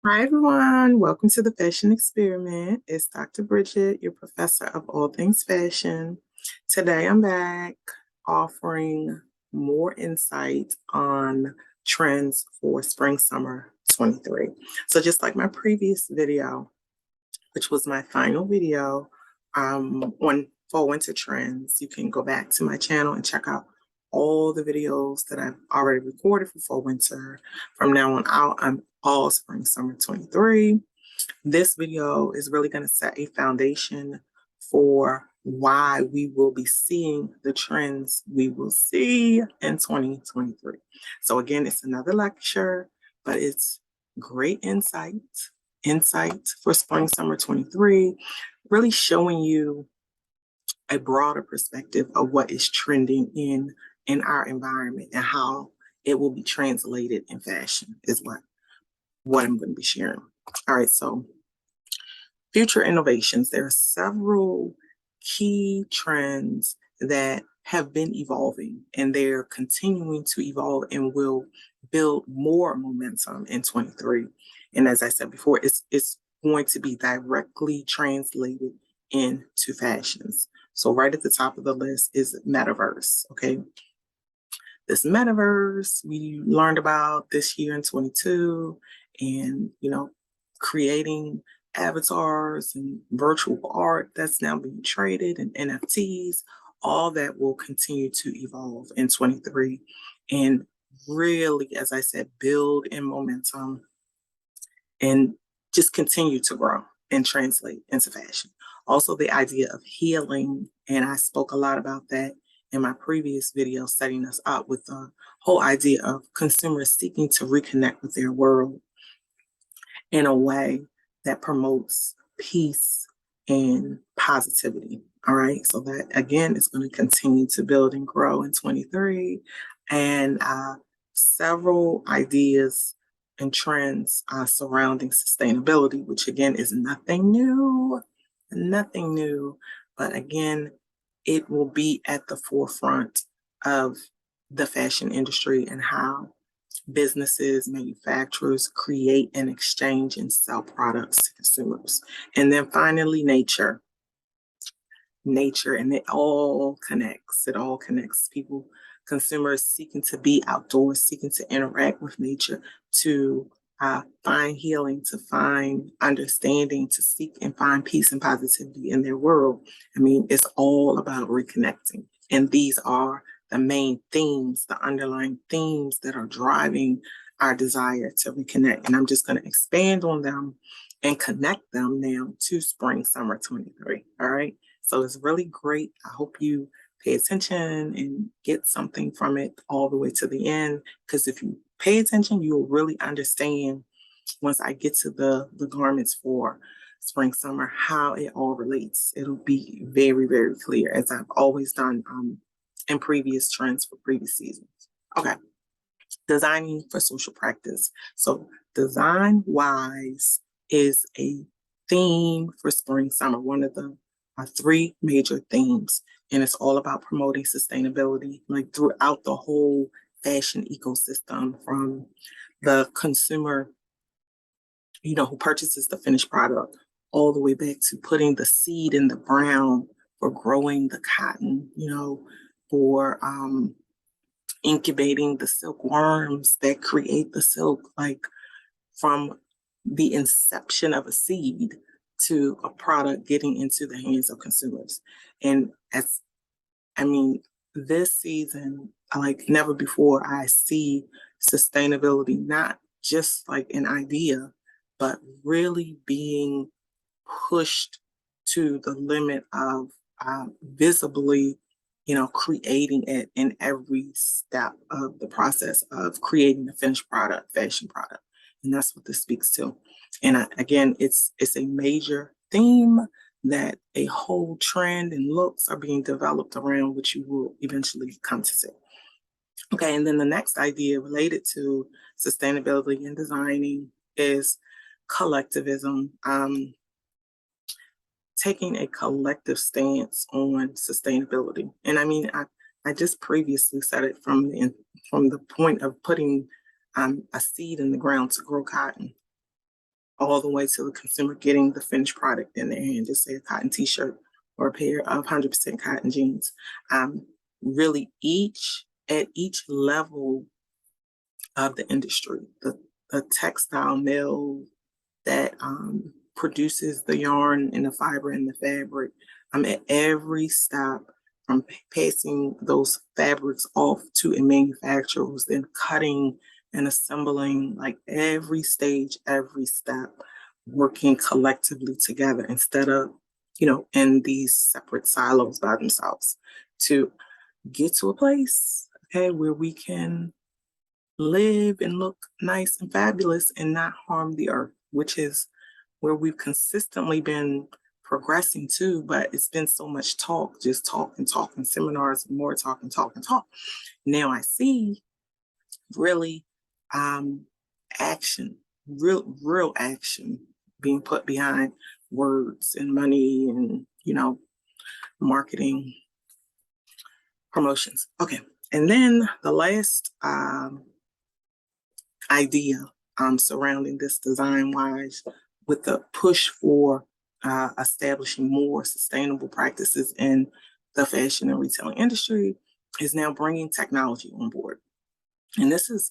Hi, everyone. Welcome to the Fashion Experiment. It's Dr. Bridget, your professor of all things fashion. Today, I'm back offering more insight on trends for spring summer 23. So, just like my previous video, which was my final video on fall winter trends, you can go back to my channel and check out all the videos that I've already recorded for fall winter. From now on out, I'm all spring summer 23. This video is really going to set a foundation for why we will be seeing the trends we will see in 2023. So again, it's another lecture, but it's great insight for spring summer 23, really showing you a broader perspective of what is trending in our environment and how it will be translated in fashion is what I'm going to be sharing. All right, so future innovations. There are several key trends that have been evolving and they're continuing to evolve and will build more momentum in 23. And as I said before, it's going to be directly translated into fashions. So right at the top of the list is metaverse. Okay. This metaverse we learned about this year in 22, and creating avatars and virtual art that's now being traded and NFTs, all that will continue to evolve in 23 and really, as I said, build in momentum and just continue to grow and translate into fashion. Also, the idea of healing, and I spoke a lot about that in my previous video, setting us up with the whole idea of consumers seeking to reconnect with their world in a way that promotes peace and positivity. All right, so that again is going to continue to build and grow in 23, and several ideas and trends surrounding sustainability, which again is nothing new, but again, it will be at the forefront of the fashion industry and how businesses, manufacturers create and exchange and sell products to consumers. And then finally, nature, and it all connects people, consumers seeking to be outdoors, seeking to interact with nature, to find healing, to find understanding, to seek and find peace and positivity in their world. I mean, it's all about reconnecting, and these are the main themes, the underlying themes that are driving our desire to reconnect. And I'm just going to expand on them and connect them now to spring summer 23. All right, so it's really great. I hope you pay attention and get something from it all the way to the end, because if you pay attention, you'll really understand once I get to the garments for spring summer how it all relates. It'll be very, very clear, as I've always done in previous trends for previous seasons. Okay, designing for social practice. So design wise is a theme for spring summer, one of the three major themes, and it's all about promoting sustainability like throughout the whole fashion ecosystem, from the consumer who purchases the finished product all the way back to putting the seed in the ground for growing the cotton, for incubating the silkworms that create the silk, like from the inception of a seed to a product getting into the hands of consumers. And I mean, this season, like never before, I see sustainability not just like an idea, but really being pushed to the limit of visibly, creating it in every step of the process of creating a finished product, fashion product. And that's what this speaks to. And again, it's a major theme that a whole trend and looks are being developed around, which you will eventually come to see. Okay, and then the next idea related to sustainability and designing is collectivism. Taking a collective stance on sustainability. And I mean, I just previously said it from the point of putting a seed in the ground to grow cotton. all the way to the consumer getting the finished product in their hand, just say a cotton t-shirt or a pair of 100% cotton jeans. Really at each level of the industry, the textile mill that produces the yarn and the fiber and the fabric. At every step from passing those fabrics off to a manufacturer who's then cutting and assembling, like every stage, every step, working collectively together instead of, in these separate silos by themselves to get to a place, okay, where we can live and look nice and fabulous and not harm the earth, which is where we've consistently been progressing to, but it's been so much talk, just talk and talk and seminars, more talk and talk and talk. Now I see really action, real action being put behind words and money and, marketing promotions. Okay. And then the last idea surrounding this design-wise with the push for establishing more sustainable practices in the fashion and retailing industry is now bringing technology on board. And this is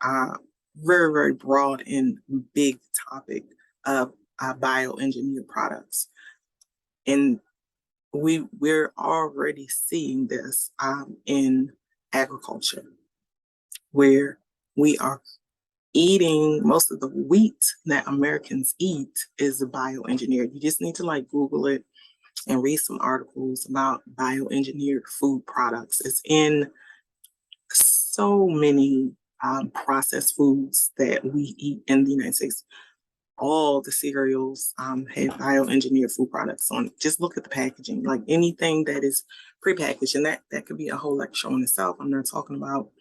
very, very broad and big topic of bioengineered products. And we're already seeing this in agriculture, where we are eating most of the wheat that Americans eat is bioengineered. You just need to Google it and read some articles about bioengineered food products. It's in so many processed foods that we eat in the United States. All the cereals have bioengineered food products on it. Just look at the packaging, like anything that is prepackaged, and that could be a whole lecture on itself. I'm not talking about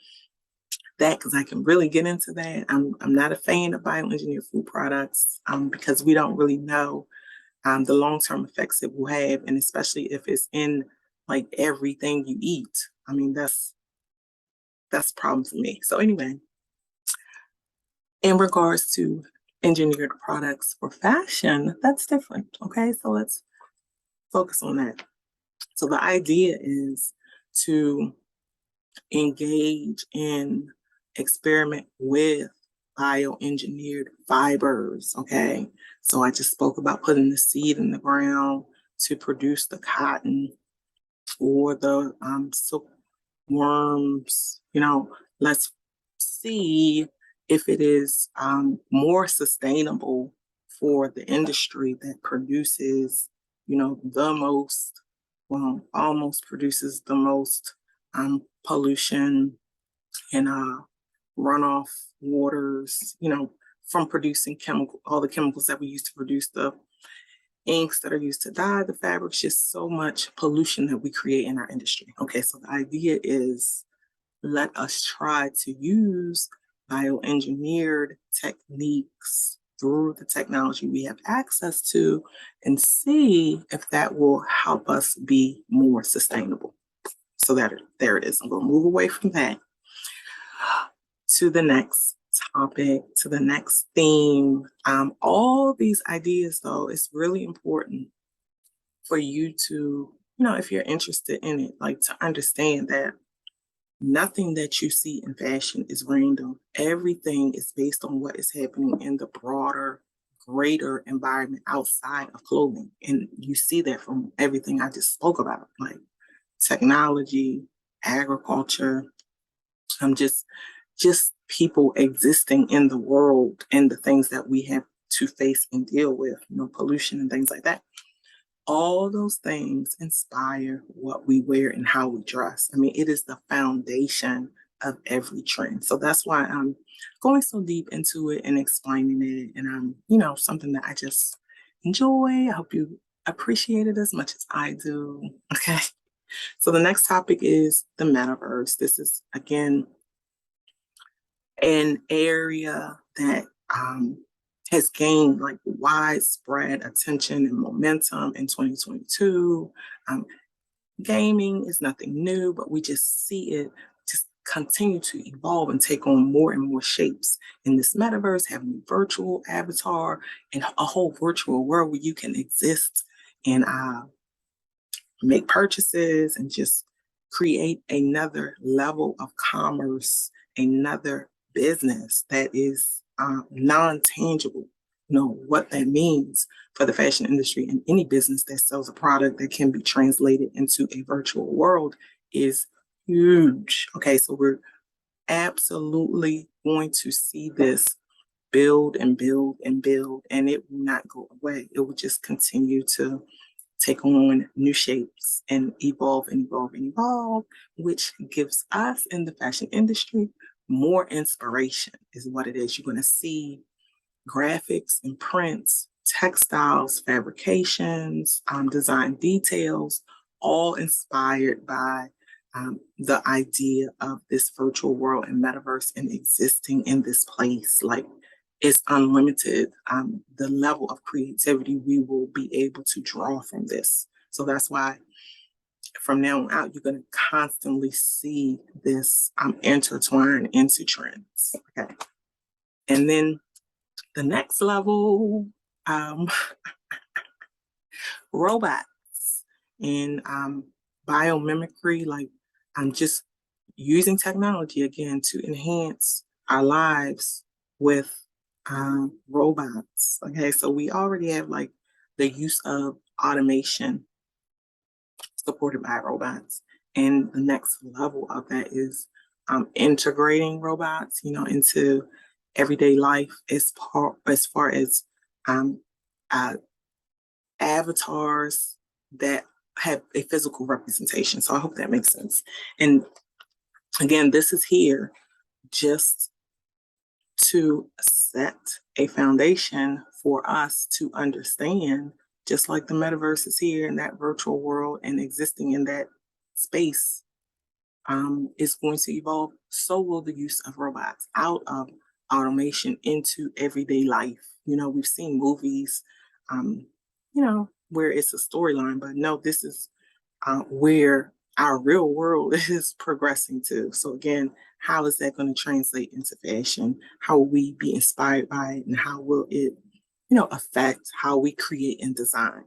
that because I can really get into that. I'm not a fan of bioengineered food products because we don't really know the long-term effects it will have, and especially if it's in everything you eat. I mean, that's a problem for me. So anyway, in regards to engineered products for fashion, that's different. Okay, so let's focus on that. So the idea is to engage in experiment with bioengineered fibers. Okay, so I just spoke about putting the seed in the ground to produce the cotton or the silkworms. Let's see if it is more sustainable for the industry that produces, the most, almost produces the most pollution and runoff waters, from producing all the chemicals that we use to produce the inks that are used to dye the fabrics, just so much pollution that we create in our industry. Okay, so the idea is let us try to use bioengineered techniques through the technology we have access to and see if that will help us be more sustainable. So there it is. I'm going to move away from that to the next topic, to the next theme. All these ideas, though, it's really important for you to, if you're interested in it, to understand that nothing that you see in fashion is random. Everything is based on what is happening in the broader, greater environment outside of clothing. And you see that from everything I just spoke about, like technology, agriculture, just people existing in the world and the things that we have to face and deal with, pollution and things like that. All those things inspire what we wear and how we dress. I mean, it is the foundation of every trend. So that's why I'm going so deep into it and explaining it. And something that I just enjoy. I hope you appreciate it as much as I do. Okay. So the next topic is the metaverse. This is, again, an area that has gained widespread attention and momentum in 2022. Gaming is nothing new, but we just see it just continue to evolve and take on more and more shapes in this metaverse, having a virtual avatar and a whole virtual world where you can exist and make purchases and just create another level of commerce, another business that is non-tangible. You know what that means for the fashion industry, and any business that sells a product that can be translated into a virtual world is huge. Okay, so we're absolutely going to see this build and build and build, and it will not go away. It will just continue to take on new shapes and evolve and evolve and evolve, which gives us in the fashion industry more inspiration, is what it is. You're going to see graphics and prints, textiles, fabrications, design details, all inspired by the idea of this virtual world and metaverse and existing in this place. Like, it's unlimited, the level of creativity we will be able to draw from this. So that's why from now on out, you're going to constantly see this intertwine into trends. Okay. And then the next level, robots and biomimicry. Like, I'm just using technology again to enhance our lives with robots. Okay, so we already have like the use of automation supported by robots, and the next level of that is integrating robots, you know, into everyday life as far as uh, avatars that have a physical representation. So I hope that makes sense. And again, this is here just to set a foundation for us to understand, just like the metaverse is here in that virtual world and existing in that space is going to evolve, so will the use of robots out of automation into everyday life. You know, we've seen movies, you know, where it's a storyline, but no, this is where our real world is progressing to. So again, how is that going to translate into fashion? How will we be inspired by it, and how will it, you know, affect how we create and design?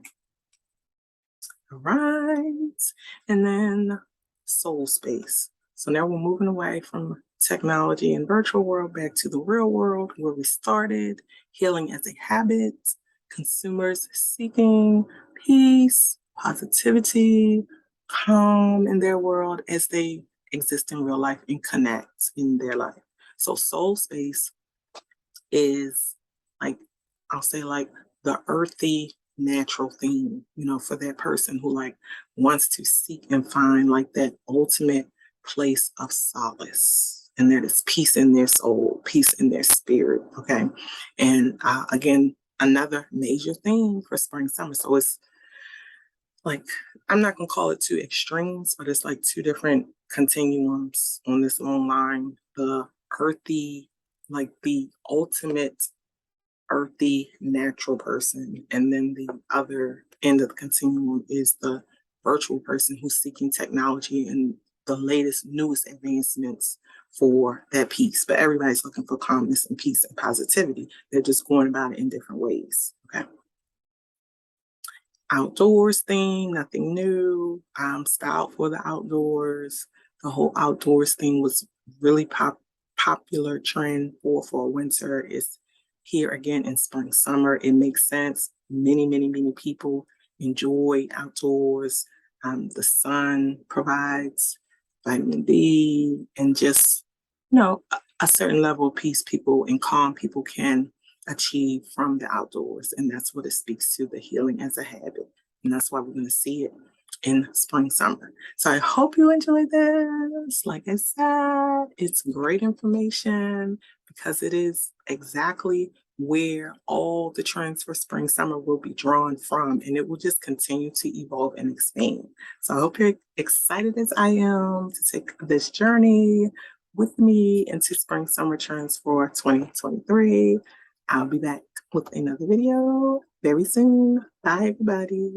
All right, and then soul space. So now we're moving away from technology and virtual world back to the real world where we started, healing as a habit, consumers seeking peace, positivity, calm in their world as they exist in real life and connect in their life. So soul space is like, I'll say like the earthy natural theme, you know, for that person who like wants to seek and find like that ultimate place of solace, and there is peace in their soul, peace in their spirit. Okay. And again, another major theme for spring summer. So it's like, I'm not gonna call it two extremes, but it's like two different continuums on this long line. The earthy, like the ultimate earthy natural person, and then the other end of the continuum is the virtual person who's seeking technology and the latest newest advancements for that peace. But everybody's looking for calmness and peace and positivity. They're just going about it in different ways. Okay. Outdoors theme, nothing new. Style for the outdoors. The whole outdoors thing was really popular trend for winter. Is here again in spring, summer. It makes sense. Many people enjoy outdoors. The sun provides vitamin D and just, you know, a certain level of peace people and calm people can achieve from the outdoors. And that's what it speaks to, the healing as a habit. And that's why we're going to see it in spring, summer. So I hope you enjoyed this. Like I said, it's great information because it is exactly where all the trends for spring, summer will be drawn from, and it will just continue to evolve and expand. So I hope you're excited as I am to take this journey with me into spring, summer trends for 2023. I'll be back with another video very soon. Bye, everybody.